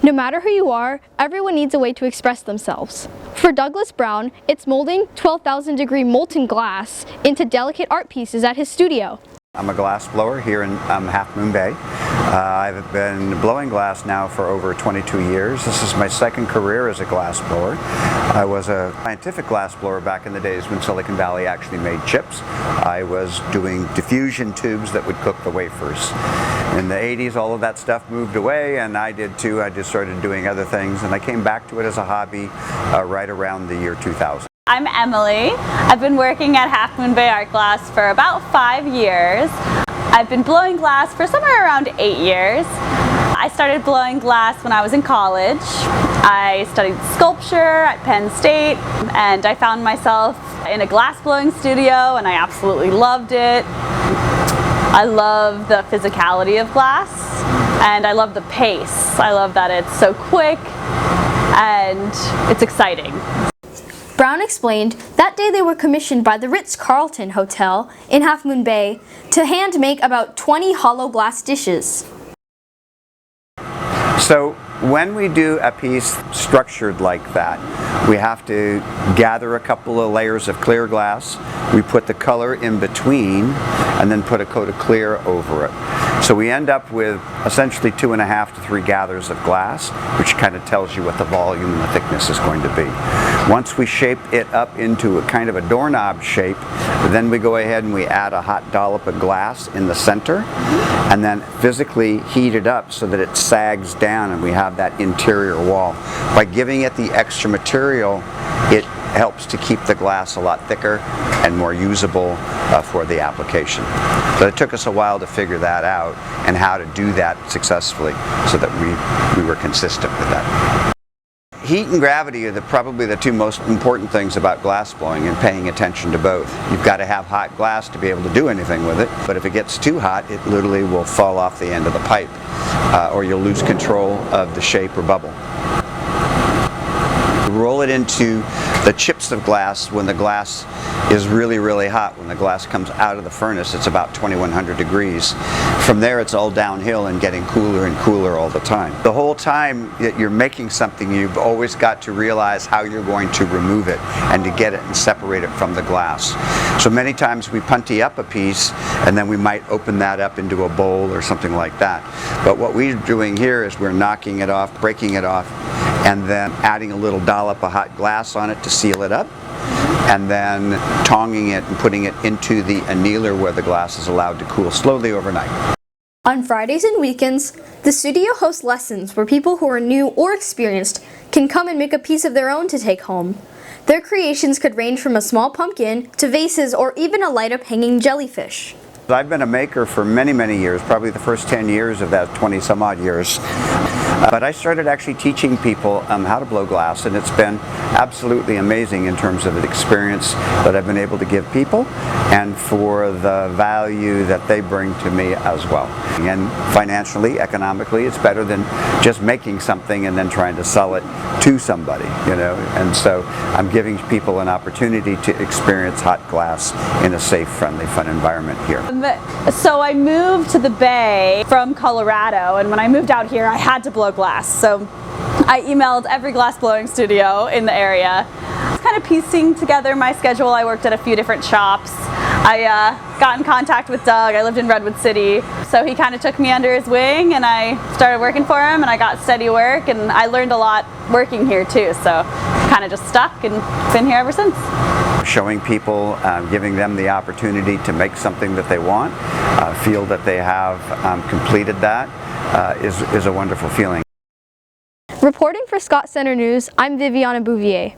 No matter who you are, everyone needs a way to express themselves. For Douglas Brown, it's molding 12,000-degree molten glass into delicate art pieces at his studio. I'm a glass blower here in Half Moon Bay. I've been blowing glass now for over 22 years. This is my second career as a glass blower. I was a scientific glass blower back in the days when Silicon Valley actually made chips. I was doing diffusion tubes that would cook the wafers. In the 80s, all of that stuff moved away, and I did too. I just started doing other things, and I came back to it as a hobby right around the year 2000. I'm Emily. I've been working at Half Moon Bay Art Glass for about 5 years. I've been blowing glass for somewhere around 8 years. I started blowing glass when I was in college. I studied sculpture at Penn State, and I found myself in a glass blowing studio, and I absolutely loved it. I love the physicality of glass, and I love the pace. I love that it's so quick and it's exciting. Brown explained that day they were commissioned by the Ritz-Carlton Hotel in Half Moon Bay to hand make about 20 hollow glass dishes. So when we do a piece structured like that, we have to gather a couple of layers of clear glass. We put the color in between and then put a coat of clear over it. So we end up with essentially 2.5 to 3 gathers of glass, which kind of tells you what the volume and the thickness is going to be. Once we shape it up into a kind of a doorknob shape, then we go ahead and we add a hot dollop of glass in the center and then physically heat it up so that it sags down and we have that interior wall. By giving it the extra material, it helps to keep the glass a lot thicker and more usable for the application. But it took us a while to figure that out and how to do that successfully so that we were consistent with that. Heat and gravity are probably the two most important things about glass blowing, and paying attention to both. You've got to have hot glass to be able to do anything with it, but if it gets too hot, it literally will fall off the end of the pipe, or you'll lose control of the shape or bubble. Roll it into the chips of glass when the glass is really, really hot. When the glass comes out of the furnace, it's about 2100 degrees. From there, it's all downhill and getting cooler and cooler all the time. The whole time that you're making something, you've always got to realize how you're going to remove it and to get it and separate it from the glass. So many times we punty up a piece and then we might open that up into a bowl or something like that. But what we're doing here is we're knocking it off, breaking it off, and then adding a little dollop of hot glass on it to seal it up, and then tonging it and putting it into the annealer where the glass is allowed to cool slowly overnight. On Fridays and weekends, the studio hosts lessons where people who are new or experienced can come and make a piece of their own to take home. Their creations could range from a small pumpkin to vases or even a light-up hanging jellyfish. I've been a maker for many, many years, probably the first 10 years of that 20-some-odd years. But I started actually teaching people how to blow glass, and it's been absolutely amazing in terms of the experience that I've been able to give people and for the value that they bring to me as well. And financially, economically, it's better than just making something and then trying to sell it to somebody, you know. And so I'm giving people an opportunity to experience hot glass in a safe, friendly, fun environment here. So I moved to the Bay from Colorado, and when I moved out here I had to blow glass. So I emailed every glass blowing studio in the area. I was kind of piecing together my schedule. I worked at a few different shops. I got in contact with Doug. I lived in Redwood City, so he kind of took me under his wing and I started working for him, and I got steady work, and I learned a lot working here too, so kind of just stuck and been here ever since. Showing people, giving them the opportunity to make something that they want, feel that they have completed that, is a wonderful feeling. Reporting for Scott Center News, I'm Viviana Bouvier.